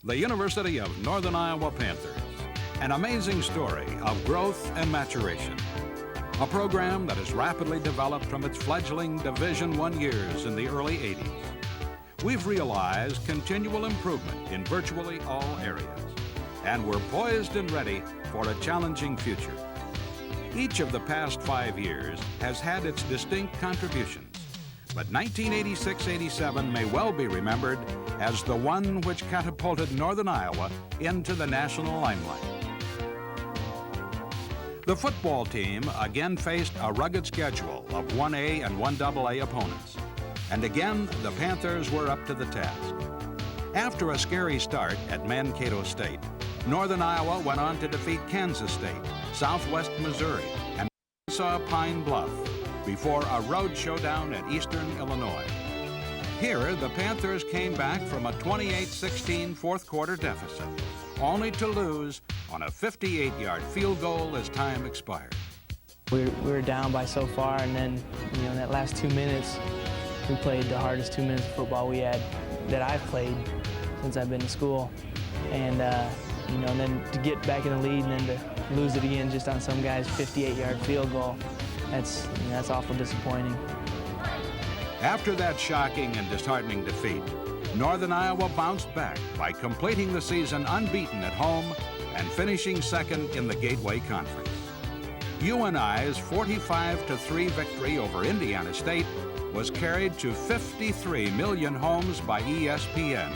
the University of Northern Iowa Panthers. An amazing story of growth and maturation. A program that has rapidly developed from its fledgling Division I years in the early 80s. We've realized continual improvement in virtually all areas, and we're poised and ready for a challenging future. Each of the past 5 years has had its distinct contributions, but 1986-87 may well be remembered as the one which catapulted Northern Iowa into the national limelight. The football team again faced a rugged schedule of 1A and 1AA opponents, and again the Panthers were up to the task. After a scary start at Mankato State, Northern Iowa went on to defeat Kansas State, Southwest Missouri, and Arkansas Pine Bluff before a road showdown at Eastern Illinois. Here, the Panthers came back from a 28-16 fourth quarter deficit, only to lose on a 58-yard field goal as time expired. We were down by so far, and then, in that last 2 minutes, we played the hardest 2 minutes of football that I've played since I've been in school. And, and then to get back in the lead and then to lose it again just on some guy's 58-yard field goal, that's awful disappointing. After that shocking and disheartening defeat, Northern Iowa bounced back by completing the season unbeaten at home and finishing second in the Gateway Conference. UNI's 45-3 victory over Indiana State was carried to 53 million homes by ESPN,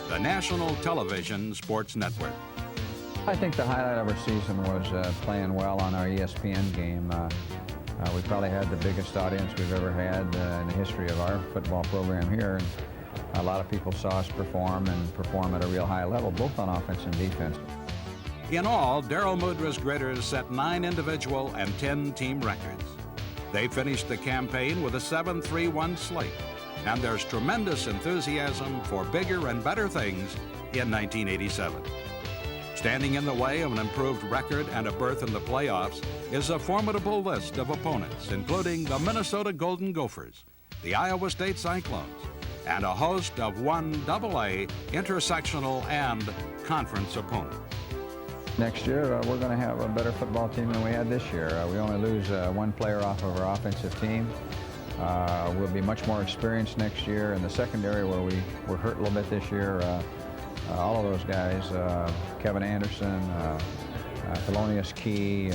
the national television sports network. I think the highlight of our season was playing well on our ESPN game. We probably had the biggest audience we've ever had in the history of our football program here. And a lot of people saw us perform at a real high level, both on offense and defense. In all, Darryl Mudra's Graders set 9 individual and 10 team records. They finished the campaign with a 7-3-1 slate, and there's tremendous enthusiasm for bigger and better things in 1987. Standing in the way of an improved record and a berth in the playoffs is a formidable list of opponents, including the Minnesota Golden Gophers, the Iowa State Cyclones, and a host of 1AA intersectional and conference opponents. Next year, we're going to have a better football team than we had this year. We only lose one player off of our offensive team. We'll be much more experienced next year. In the secondary, where we were hurt a little bit this year, all of those guys, Kevin Anderson, Thelonious Key,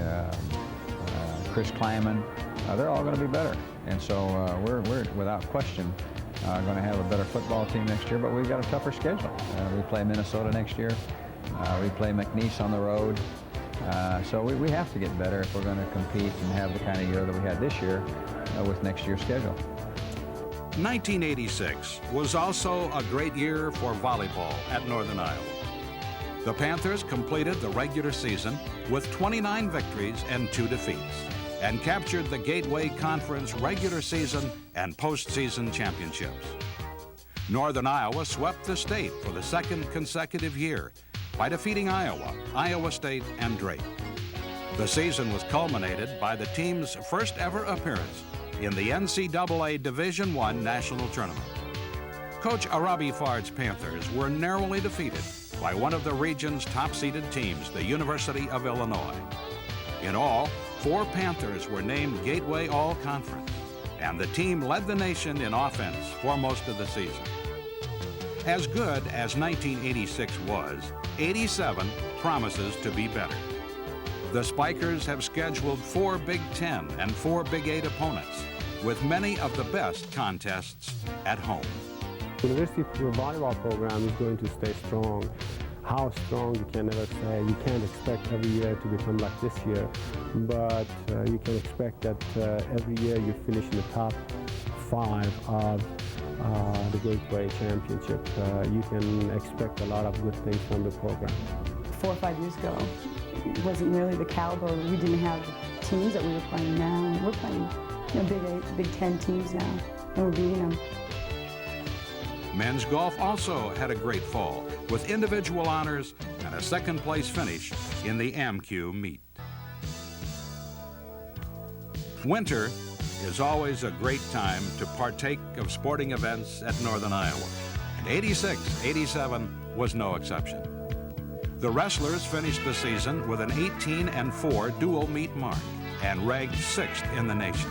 Chris Kleiman, they're all going to be better. And so we're without question going to have a better football team next year, but we've got a tougher schedule. We play Minnesota next year. We play McNeese on the road. So we have to get better if we're going to compete and have the kind of year that we had this year with next year's schedule. 1986 was also a great year for volleyball at Northern Iowa. The Panthers completed the regular season with 29 victories and 2 defeats, and captured the Gateway Conference regular season and postseason championships. Northern Iowa swept the state for the second consecutive year by defeating Iowa, Iowa State, and Drake. The season was culminated by the team's first ever appearance in the NCAA Division I National Tournament. Coach Arabi Fard's Panthers were narrowly defeated by one of the region's top-seeded teams, the University of Illinois. In all, 4 Panthers were named Gateway All-Conference, and the team led the nation in offense for most of the season. As good as 1986 was, 87 promises to be better. The Spikers have scheduled 4 Big Ten and 4 Big 8 opponents, with many of the best contests at home. The university volleyball program is going to stay strong. How strong, you can never say. You can't expect every year to become like this year, but you can expect that every year you finish in the top 5 of the Gateway Championship. You can expect a lot of good things from the program. 4 or 5 years ago, it wasn't really the caliber. We didn't have the teams that we were playing now. We're playing Big 8, Big 10 teams now, and we're beating them. Men's golf also had a great fall, with individual honors and a second-place finish in the AMCU meet. Winter is always a great time to partake of sporting events at Northern Iowa. And 86, 87 was no exception. The wrestlers finished the season with an 18-4 dual meet mark and ranked 6th in the nation.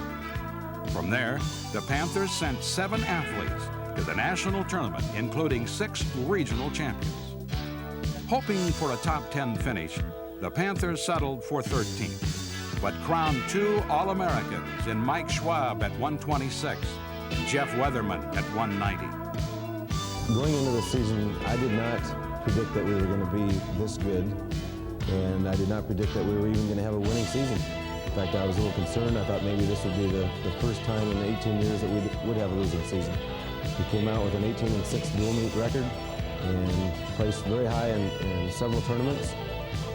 From there, the Panthers sent 7 athletes to the national tournament, including 6 regional champions. Hoping for a top 10 finish, the Panthers settled for 13th, but crowned 2 All-Americans in Mike Schwab at 126 and Jeff Weatherman at 190. Going into the season, I did not predict that we were going to be this good, and I did not predict that we were even going to have a winning season. In fact, I was a little concerned. I thought maybe this would be the first time in 18 years that we would have a losing season. We came out with an 18-6 dual meet record and placed very high in several tournaments.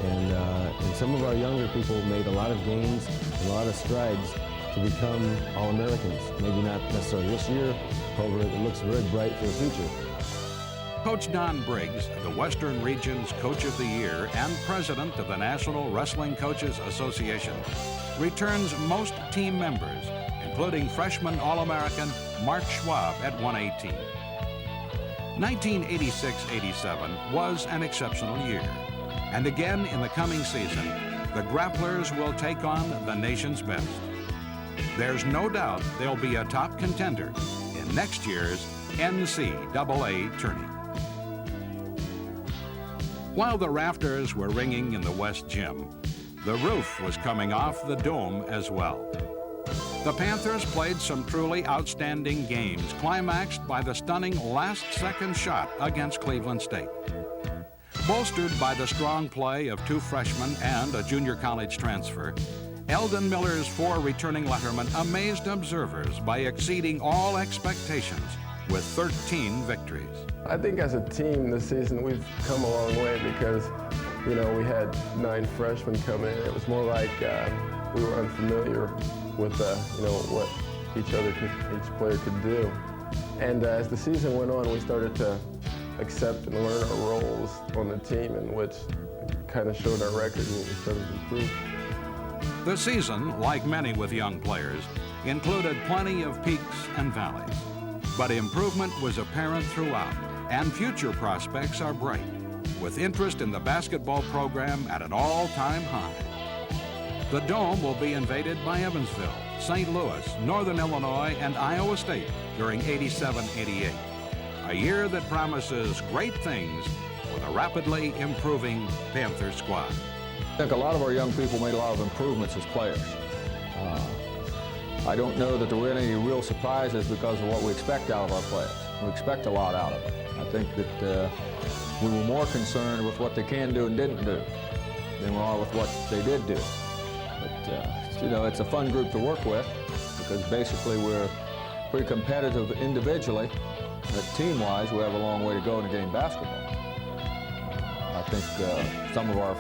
And some of our younger people made a lot of gains and a lot of strides to become All-Americans. Maybe not necessarily this year, however, it looks very bright for the future. Coach Don Briggs, the Western Region's Coach of the Year and President of the National Wrestling Coaches Association, returns most team members, including freshman All-American Mark Schwab at 118. 1986-87 was an exceptional year, and again in the coming season, the Grapplers will take on the nation's best. There's no doubt they'll be a top contender in next year's NCAA tourney. While the rafters were ringing in the West Gym, the roof was coming off the dome as well. The Panthers played some truly outstanding games, climaxed by the stunning last-second shot against Cleveland State. Bolstered by the strong play of 2 freshmen and a junior college transfer, Eldon Miller's 4 returning lettermen amazed observers by exceeding all expectations with 13 victories. I think as a team this season we've come a long way because, you know, we had 9 freshmen come in. It was more like we were unfamiliar with, you know, what each player could do. And as the season went on, we started to accept and learn our roles on the team, in which kind of showed our record and we started to improve. The season, like many with young players, included plenty of peaks and valleys. But improvement was apparent throughout, and future prospects are bright, with interest in the basketball program at an all-time high. The Dome will be invaded by Evansville, St. Louis, Northern Illinois, and Iowa State during 87-88, a year that promises great things for the rapidly improving Panther squad. I think a lot of our young people made a lot of improvements as players. I don't know that there were any real surprises because of what we expect out of our players. We expect a lot out of them. I think that we were more concerned with what they can do and didn't do than we are with what they did do. But, you know, it's a fun group to work with because basically we're pretty competitive individually, but team-wise we have a long way to go in the game of basketball. I think some of our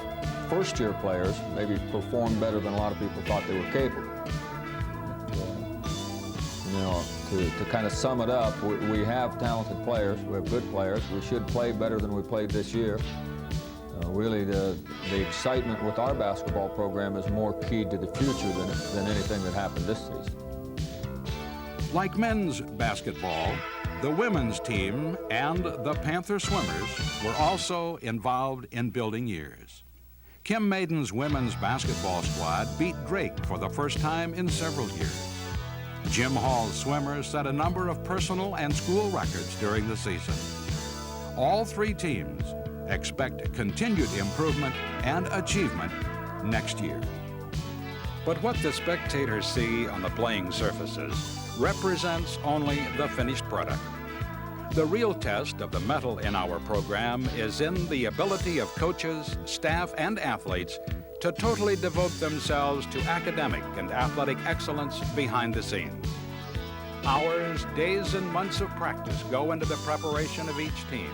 first-year players maybe performed better than a lot of people thought they were capable. You know, to kind of sum it up, we have talented players, we have good players. We should play better than we played this year. Really, the excitement with our basketball program is more keyed to the future than anything that happened this season. Like men's basketball, the women's team and the Panther swimmers were also involved in building years. Kim Maiden's women's basketball squad beat Drake for the first time in several years. Jim Hall's swimmers set a number of personal and school records during the season. All 3 teams expect continued improvement and achievement next year. But what the spectators see on the playing surfaces represents only the finished product. The real test of the mettle in our program is in the ability of coaches, staff, and athletes to totally devote themselves to academic and athletic excellence behind the scenes. Hours, days, and months of practice go into the preparation of each team,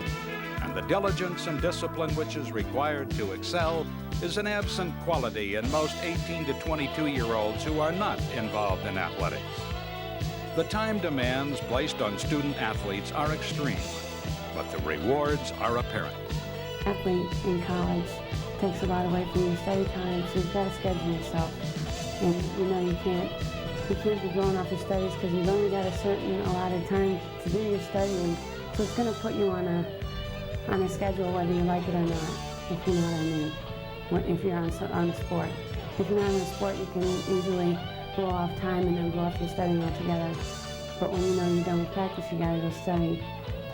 and the diligence and discipline which is required to excel is an absent quality in most 18 to 22-year-olds who are not involved in athletics. The time demands placed on student athletes are extreme, but the rewards are apparent. Athlete in college takes a lot away from your study time, so you've got to schedule yourself. And you know you can't be blowing off your studies because you've only got a certain allotted time to do your studying. So it's going to put you on on a schedule whether you like it or not, if you know what I mean, if you're on a sport. If you're not on a sport, you can easily blow off time and then blow off your studying altogether. But when you know you're done with practice, you gotta go study.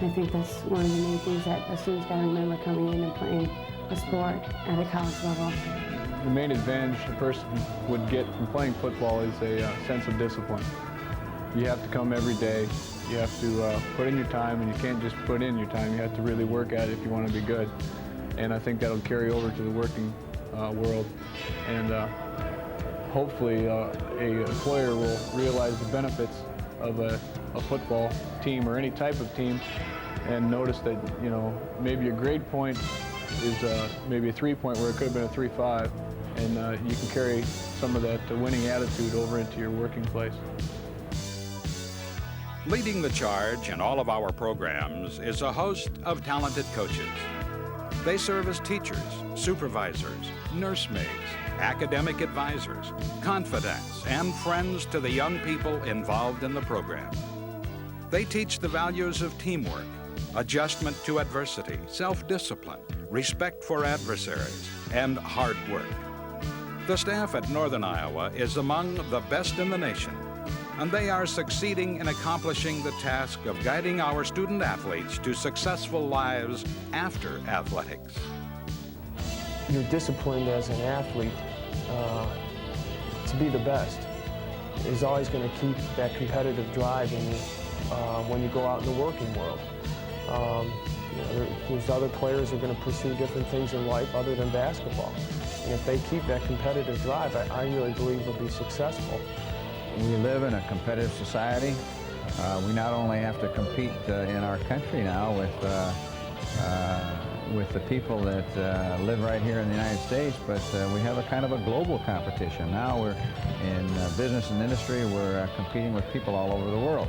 I think that's one of the main things that a student's gotta remember coming in and playing a sport at a college level. The main advantage a person would get from playing football is a sense of discipline. You have to come every day. You have to put in your time, and you can't just put in your time. You have to really work at it if you want to be good. And I think that'll carry over to the working world. And hopefully a employer will realize the benefits of a football team or any type of team and notice that, you know, maybe your grade point is maybe a 3-point where it could have been a 3.5, and you can carry some of that winning attitude over into your working place. Leading the charge in all of our programs is a host of talented coaches. They serve as teachers, supervisors, nursemaids, academic advisors, confidants, and friends to the young people involved in the program. They teach the values of teamwork, adjustment to adversity, self-discipline, respect for adversaries, and hard work. The staff at Northern Iowa is among the best in the nation, and they are succeeding in accomplishing the task of guiding our student athletes to successful lives after athletics. You're disciplined as an athlete to be the best. Is always going to keep that competitive drive in you when you go out in the working world. There's other players who are going to pursue different things in life other than basketball. And if they keep that competitive drive, I really believe they'll be successful. We live in a competitive society. We not only have to compete in our country now with the people that live right here in the United States, but we have a kind of a global competition. Now we're in business and industry, we're competing with people all over the world.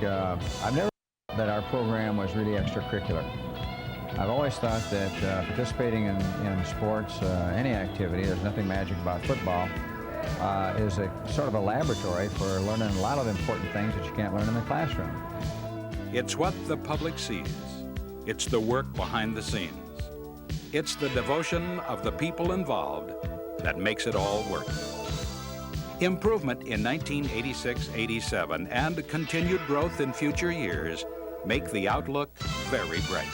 I've never thought that our program was really extracurricular. I've always thought that participating in sports, any activity, there's nothing magic about football, is a sort of a laboratory for learning a lot of important things that you can't learn in the classroom. It's what the public sees. It's the work behind the scenes. It's the devotion of the people involved that makes it all work. Improvement in 1986-87 and continued growth in future years make the outlook very bright.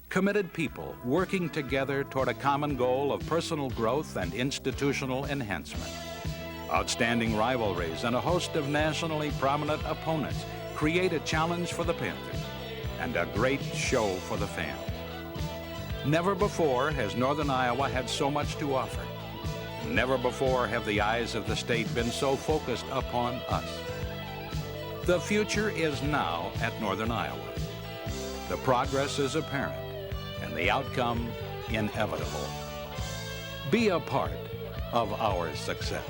Committed people working together toward a common goal of personal growth and institutional enhancement. Outstanding rivalries and a host of nationally prominent opponents create a challenge for the Panthers and a great show for the fans. Never before has Northern Iowa had so much to offer. Never before have the eyes of the state been so focused upon us. The future is now at Northern Iowa. The progress is apparent and the outcome inevitable. Be a part of our success.